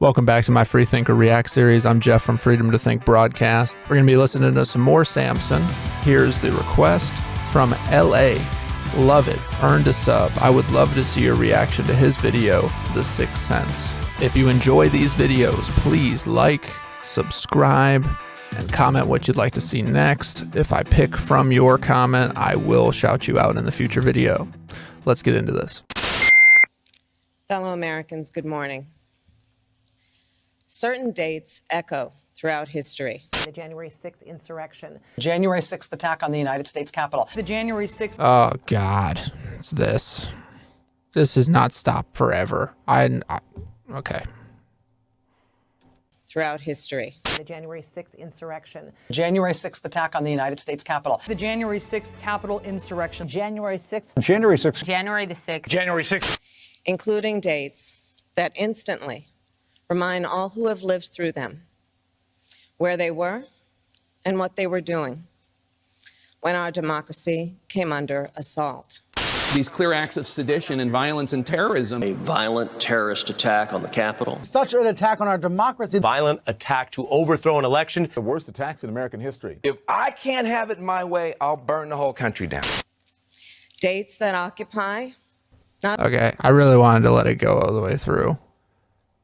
Welcome back to my Freethinker React series. I'm Jeff from Freedom to Think Broadcast. We're going to be listening to some more Samson. Here's the request from LA. Love it. Earned a sub. I would love to see your reaction to his video, The Sixth Sense. If you enjoy these videos, please like, subscribe, and comment what you'd like to see next. If I pick from your comment, I will shout you out in the future video. Let's get into this. Fellow Americans, good morning. Certain dates echo throughout history. The January 6th insurrection. January 6th attack on the United States Capitol. The January 6th. Oh, God. It's this. This has not stopped forever. Okay. Throughout history. The January 6th insurrection. January 6th attack on the United States Capitol. The January 6th Capitol insurrection. January 6th. January 6th. January the 6th. January 6th. Including dates that instantly remind all who have lived through them where they were and what they were doing when our democracy came under assault. These clear acts of sedition and violence and terrorism. A violent terrorist attack on the Capitol. Such an attack on our democracy. Violent attack to overthrow an election. The worst attacks in American history. If I can't have it my way, I'll burn the whole country down. Dates that occupy not... Okay, I really wanted to let it go all the way through.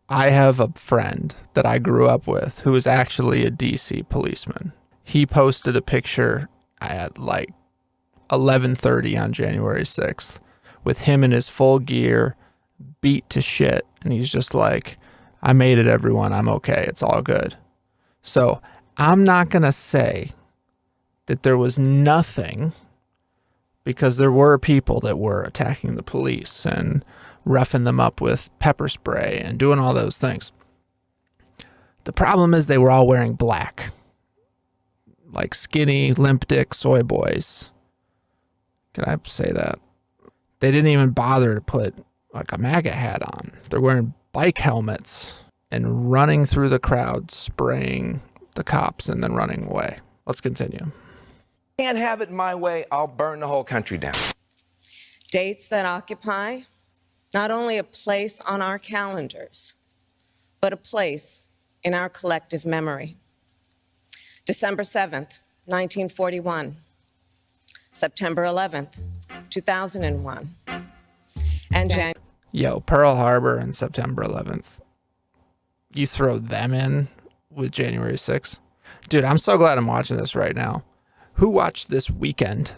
I have a friend that I grew up with who is actually a DC policeman. He posted a picture at like 11:30 on January 6th with him in his full gear, beat to shit. And he's just like, I made it, everyone. I'm okay. It's all good. So I'm not going to say that there was nothing, because there were people that were attacking the police and roughing them up with pepper spray and doing all those things. The problem is they were all wearing black. Like skinny, limp dick soy boys. Can I say that? They didn't even bother to put like a MAGA hat on. They're wearing bike helmets and running through the crowd, spraying the cops and then running away. Let's continue. Can't have it my way, I'll burn the whole country down. Dates that occupy not only a place on our calendars, but a place in our collective memory. December 7th, 1941. September 11th, 2001. And January... Yo, Pearl Harbor and September 11th. You throw them in with January 6th? Dude, I'm so glad I'm watching this right now. Who watched this weekend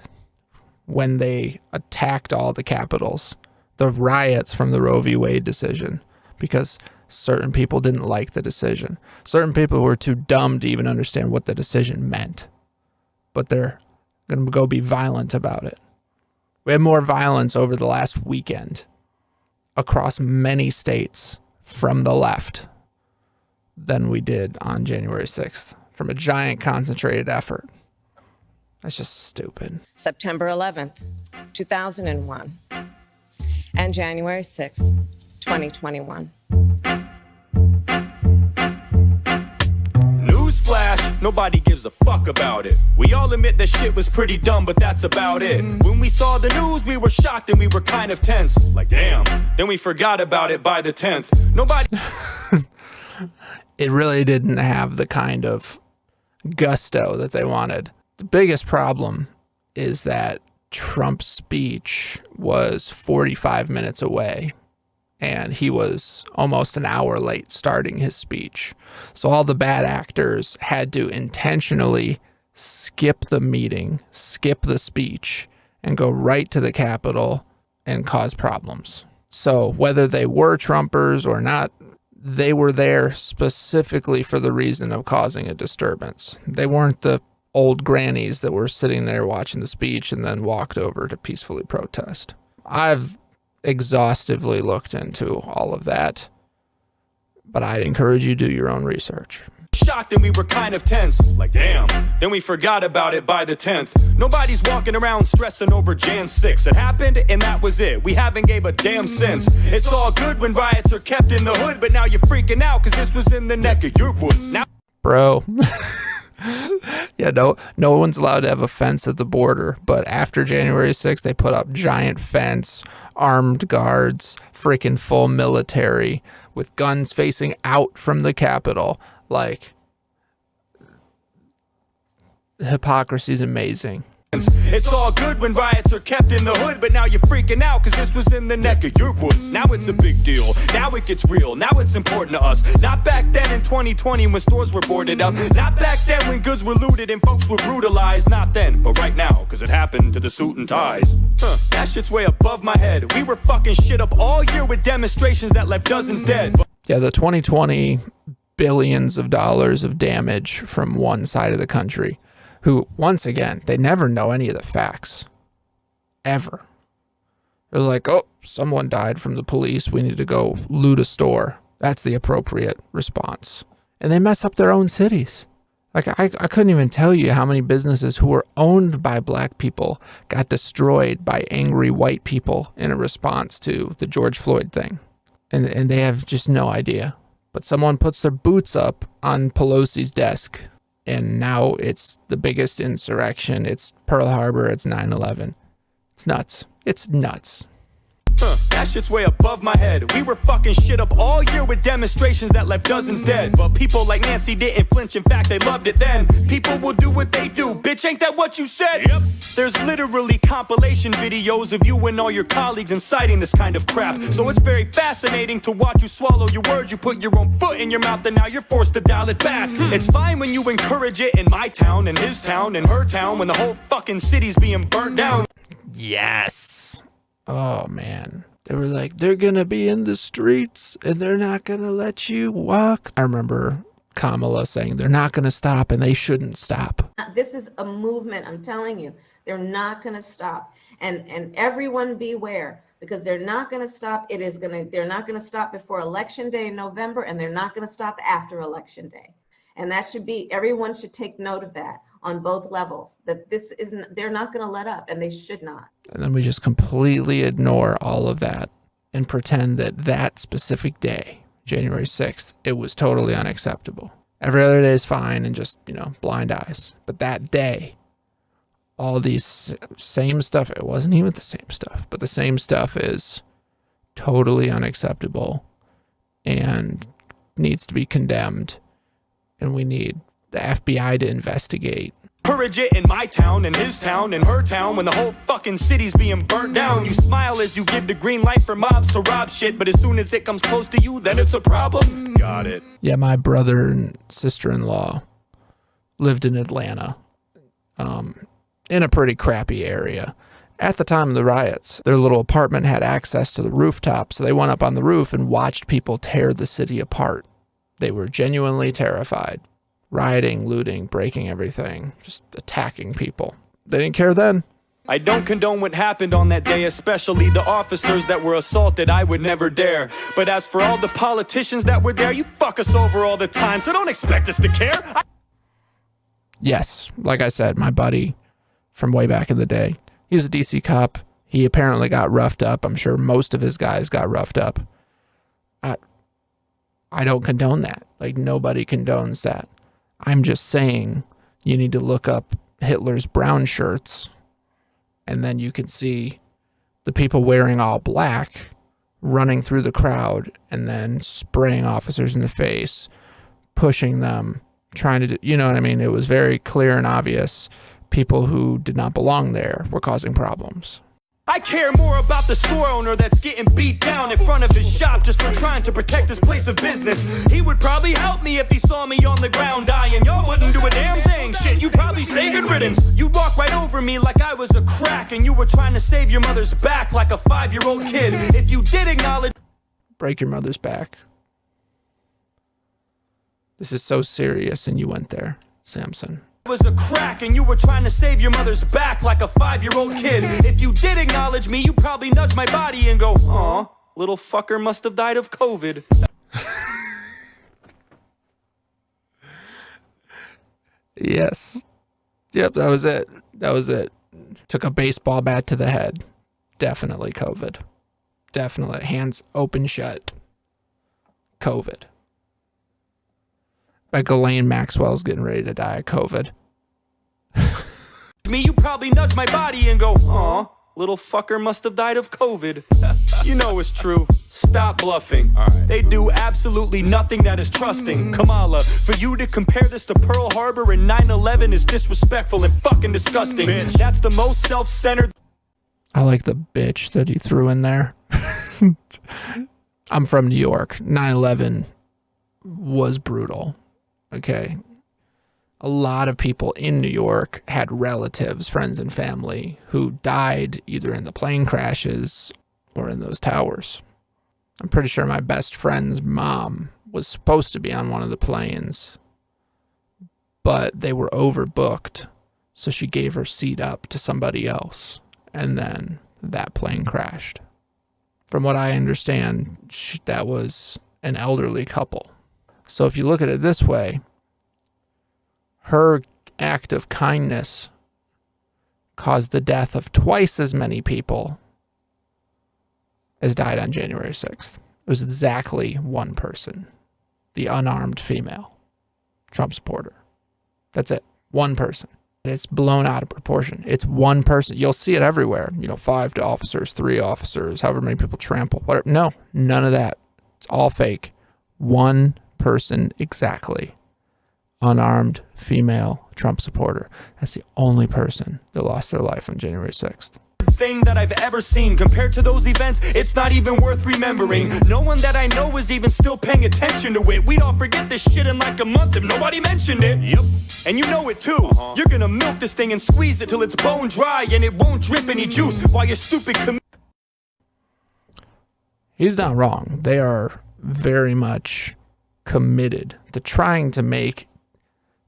when they attacked all the capitals? The riots from the Roe v. Wade decision, because certain people didn't like the decision. Certain people were too dumb to even understand what the decision meant. But they're going to go be violent about it. We had more violence over the last weekend across many states from the left than we did on January 6th from a giant concentrated effort. That's just stupid. September 11th, 2001. And January 6th, 2021. Newsflash, nobody gives a fuck about it. We all admit that shit was pretty dumb, but that's about it. When we saw the news, we were shocked and we were kind of tense. Like, damn. Then we forgot about it by the 10th. Nobody... It really didn't have the kind of gusto that they wanted. The biggest problem is that Trump's speech was 45 minutes away, and he was almost an hour late starting his speech. So all the bad actors had to intentionally skip the meeting, skip the speech, and go right to the Capitol and cause problems. So whether they were Trumpers or not, they were there specifically for the reason of causing a disturbance. They weren't the old grannies that were sitting there watching the speech and then walked over to peacefully protest. I've exhaustively looked into all of that, but I'd encourage you to do your own research. Shocked and we were kind of tense. Like, damn. Then we forgot about it by the 10th. Nobody's walking around stressing over Jan 6. It happened and that was it. We haven't gave a damn since. It's all good when riots are kept in the hood, but now you're freaking out because this was in the neck of your woods. Now, bro. Yeah, no one's allowed to have a fence at the border, but after January 6th, they put up giant fence, armed guards, freaking full military with guns facing out from the Capitol. Like, hypocrisy is amazing. It's all good when riots are kept in the hood, but now you're freaking out because this was in the neck of your woods. Now it's a big deal. Now it gets real. Now it's important to us. Not back then in 2020 when stores were boarded up. Not back then when goods were looted and folks were brutalized. Not then, but right now, because it happened to the suit and ties. That shit's way above my head. We were fucking shit up all year with demonstrations that left dozens dead. Yeah, the 2020 billions of dollars of damage from one side of the country, who, once again, they never know any of the facts. Ever. They're like, oh, someone died from the police. We need to go loot a store. That's the appropriate response. And they mess up their own cities. Like, I couldn't even tell you how many businesses who were owned by black people got destroyed by angry white people in a response to the George Floyd thing. And they have just no idea. But someone puts their boots up on Pelosi's desk, and now it's the biggest insurrection. It's Pearl Harbor. It's 9/11. It's nuts. It's nuts. That shit's way above my head. We were fucking shit up all year with demonstrations that left dozens dead. But people like Nancy didn't flinch. In fact, they loved it then. People will do what they do. Bitch, ain't that what you said? Yep. There's literally compilation videos of you and all your colleagues inciting this kind of crap. So it's very fascinating to watch you swallow your words. You put your own foot in your mouth and now you're forced to dial it back. It's fine when you encourage it in my town, in his town, in her town, when the whole fucking city's being burnt down. Yes. Oh, man. They were like, they're going to be in the streets and they're not going to let you walk. I remember Kamala saying they're not going to stop and they shouldn't stop. This is a movement, I'm telling you. They're not going to stop. And everyone beware, because they're not going to stop. They're not going to stop before Election Day in November, and they're not going to stop after Election Day. And that should be, everyone should take note of that on both levels, that this isn't, they're not going to let up, and they should not. And then we just completely ignore all of that and pretend that that specific day, January 6th, it was totally unacceptable. Every other day is fine and just, blind eyes. But that day, all these same stuff, it wasn't even the same stuff, but the same stuff is totally unacceptable and needs to be condemned. And we need the FBI to investigate. Encourage it in my town, in his town, in her town, when the whole fucking city's being burnt down. You smile as you give the green light for mobs to rob shit, but as soon as it comes close to you, then it's a problem. Got it. Yeah, my brother and sister-in-law lived in Atlanta, in a pretty crappy area. At the time of the riots, their little apartment had access to the rooftop, so they went up on the roof and watched people tear the city apart. They were genuinely terrified. Rioting, looting, breaking everything, just attacking people. They didn't care then. I don't condone what happened on that day, especially the officers that were assaulted. I would never dare. But as for all the politicians that were there, you fuck us over all the time, so don't expect us to care. Yes, like I said, my buddy from way back in the day, he was a DC cop. He apparently got roughed up. I'm sure most of his guys got roughed up. I don't condone that. Like, nobody condones that. I'm just saying you need to look up Hitler's brown shirts, and then you can see the people wearing all black running through the crowd and then spraying officers in the face, pushing them, trying to, you know what I mean? It was very clear and obvious. People who did not belong there were causing problems. I care more about the store owner that's getting beat down in front of his shop just for trying to protect his place of business. He would probably help me if he saw me on the ground dying. Y'all wouldn't do a damn thing. Shit, you'd probably say good riddance. You'd walk right over me like I was a crack, and you were trying to save your mother's back like a 5-year-old kid. If you did acknowledge... Break your mother's back. This is so serious, and you went there, Samson. Was a crack, and you were trying to save your mother's back like a 5-year-old kid. If you did acknowledge me, you probably nudge my body and go, aw, little fucker must have died of COVID. Yes. Yep, that was it. That was it. Took a baseball bat to the head. Definitely COVID. Definitely. Hands open shut. COVID. Like Ghislaine Maxwell's getting ready to die of COVID. Me, you probably nudge my body and go, aw, little fucker must have died of COVID. You know it's true. Stop bluffing. They do absolutely nothing that is trusting. Kamala, for you to compare this to Pearl Harbor and 9/11 is disrespectful and fucking disgusting. Bitch. That's the most self-centered. I like the bitch that he threw in there. I'm from New York. 9/11 was brutal. Okay. A lot of people in New York had relatives, friends, and family who died either in the plane crashes or in those towers. I'm pretty sure my best friend's mom was supposed to be on one of the planes, but they were overbooked, so she gave her seat up to somebody else, and then that plane crashed. From what I understand, that was an elderly couple. So if you look at it this way, her act of kindness caused the death of twice as many people as died on January 6th. It was exactly one person, the unarmed female Trump supporter. That's it. One person. It's blown out of proportion. It's one person. You'll see it everywhere. 5 officers, 3 officers, however many people trample, whatever. No, none of that. It's all fake. One person exactly. Unarmed female Trump supporter. That's the only person that lost their life on January 6th. Thing that I've ever seen. Compared to those events, it's not even worth remembering. No one that I know is even still paying attention to it. We'd all forget this shit in like a month if nobody mentioned it. Yep. And you know it too. You're gonna milk this thing and squeeze it till it's bone dry and it won't drip any juice while your stupid He's not wrong. They are very much committed to trying to make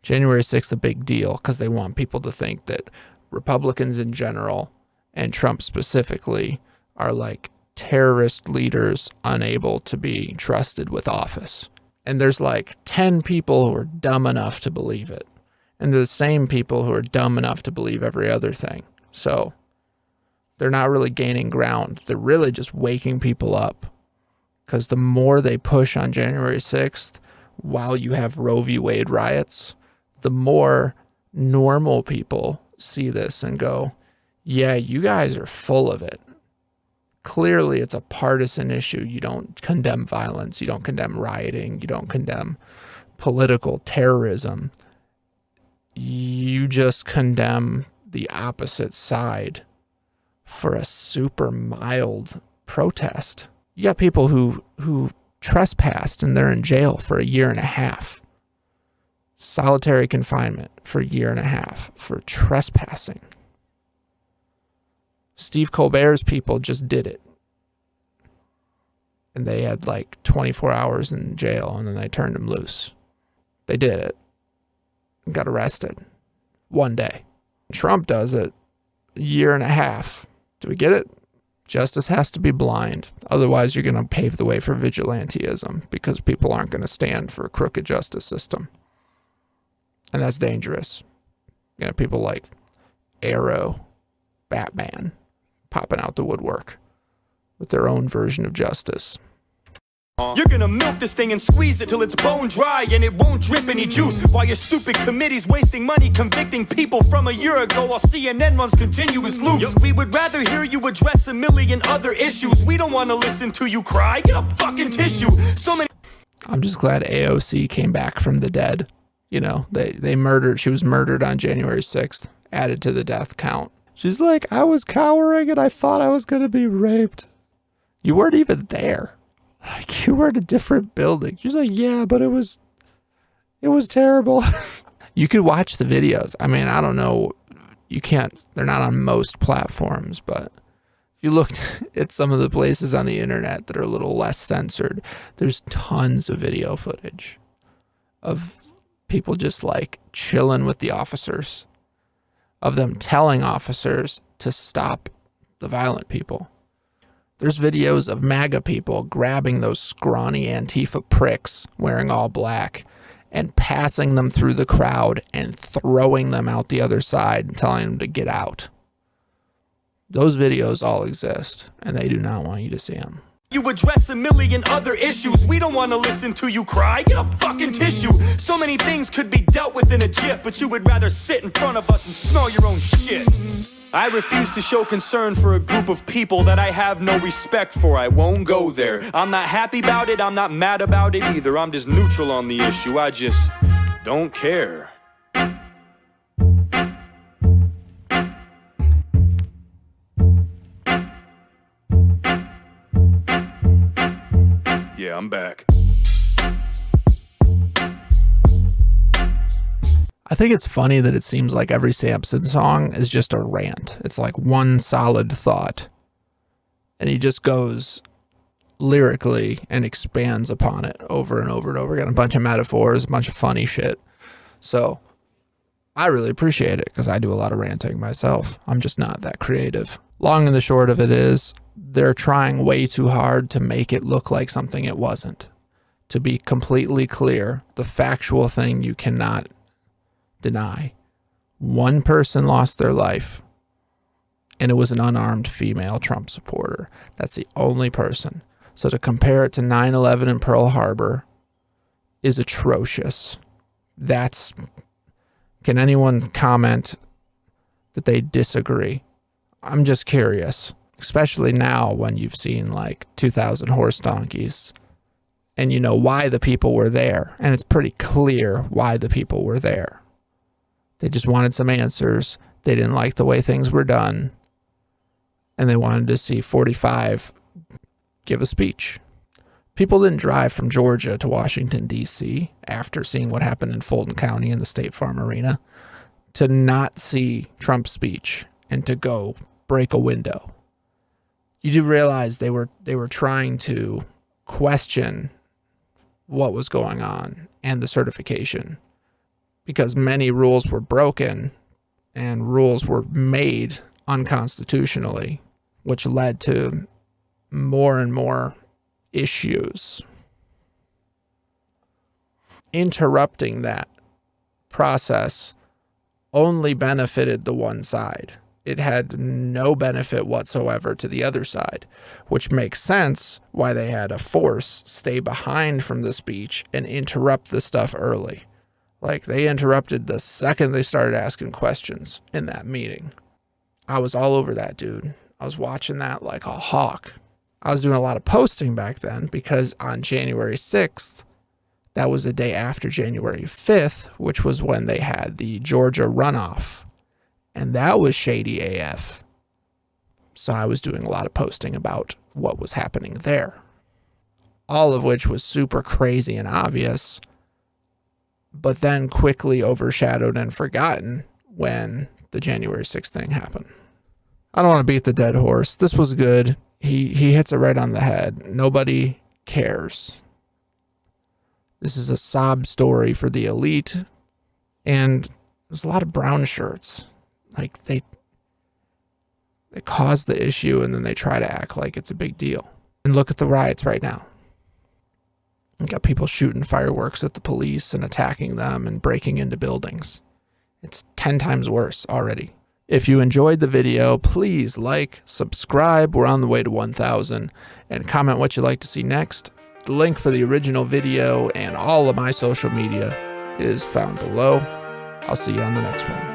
January 6th a big deal because they want people to think that Republicans in general and Trump specifically are like terrorist leaders unable to be trusted with office. And there's like 10 people who are dumb enough to believe it. And they're the same people who are dumb enough to believe every other thing. So they're not really gaining ground. They're really just waking people up. Because the more they push on January 6th, while you have Roe v. Wade riots, the more normal people see this and go, yeah, you guys are full of it. Clearly, it's a partisan issue. You don't condemn violence. You don't condemn rioting. You don't condemn political terrorism. You just condemn the opposite side for a super mild protest. You got people who trespassed and they're in jail for 1.5 years. Solitary confinement for 1.5 years for trespassing. Steve Colbert's people just did it. And they had like 24 hours in jail and then they turned him loose. They did it. And got arrested. 1 day. Trump does it 1.5 years. Do we get it? Justice has to be blind. Otherwise, you're going to pave the way for vigilantism because people aren't going to stand for a crooked justice system. And that's dangerous. People like Arrow, Batman, popping out the woodwork with their own version of justice. You're gonna milk this thing and squeeze it till it's bone dry and it won't drip any juice while your stupid committee's wasting money convicting people from 1 year ago while CNN runs continuous loops. We would rather hear you address 1 million other issues. We don't want to listen to you cry. Get a fucking tissue. So many. I'm just glad AOC came back from the dead. They murdered. She was murdered on January 6th, added to the death count. She's like, I was cowering and I thought I was going to be raped. You weren't even there. Like, you were in a different building. She's like, yeah, but it was terrible. You could watch the videos. I mean, I don't know. You can't, they're not on most platforms, but if you looked at some of the places on the internet that are a little less censored, there's tons of video footage of people just like chilling with the officers, of them telling officers to stop the violent people. There's videos of MAGA people grabbing those scrawny Antifa pricks wearing all black and passing them through the crowd and throwing them out the other side and telling them to get out. Those videos all exist, and they do not want you to see them. You address 1 million other issues. We don't want to listen to you cry. Get a fucking tissue. So many things could be dealt with in a jiff, but you would rather sit in front of us and smell your own shit. I refuse to show concern for a group of people that I have no respect for. I won't go there. I'm not happy about it, I'm not mad about it either. I'm just neutral on the issue, I just don't care. Yeah, I'm back. I think it's funny that it seems like every Samson song is just a rant. It's like one solid thought. And he just goes lyrically and expands upon it over and over and over again. A bunch of metaphors, a bunch of funny shit. So I really appreciate it because I do a lot of ranting myself. I'm just not that creative. Long and the short of it is they're trying way too hard to make it look like something it wasn't. To be completely clear, the factual thing you cannot deny. One person lost their life, and it was an unarmed female Trump supporter. That's the only person. So to compare it to 9/11 and Pearl Harbor is atrocious. Can anyone comment that they disagree? I'm just curious, especially now when you've seen like 2,000 horse donkeys and you know why the people were there, and it's pretty clear why the people were there. They just wanted some answers. They didn't like the way things were done. And they wanted to see 45 give a speech. People didn't drive from Georgia to Washington, D.C. after seeing what happened in Fulton County in the State Farm Arena to not see Trump's speech and to go break a window. You do realize they were trying to question what was going on and the certification, because many rules were broken and rules were made unconstitutionally, which led to more and more issues. Interrupting that process only benefited the one side. It had no benefit whatsoever to the other side, which makes sense why they had a force stay behind from the speech and interrupt the stuff early. Like, they interrupted the second they started asking questions in that meeting. I was all over that, dude. I was watching that like a hawk. I was doing a lot of posting back then because on January 6th, that was the day after January 5th, which was when they had the Georgia runoff. And that was shady AF. So I was doing a lot of posting about what was happening there. All of which was super crazy and obvious, but then quickly overshadowed and forgotten when the January 6th thing happened. I don't want to beat the dead horse. This was good. He hits it right on the head. Nobody cares. This is a sob story for the elite. And there's a lot of brown shirts. Like, they cause the issue and then they try to act like it's a big deal. And look at the riots right now. You got people shooting fireworks at the police and attacking them and breaking into buildings. It's 10 times worse already. If you enjoyed the video, please like, subscribe. We're on the way to 1,000. And comment what you'd like to see next. The link for the original video and all of my social media is found below. I'll see you on the next one.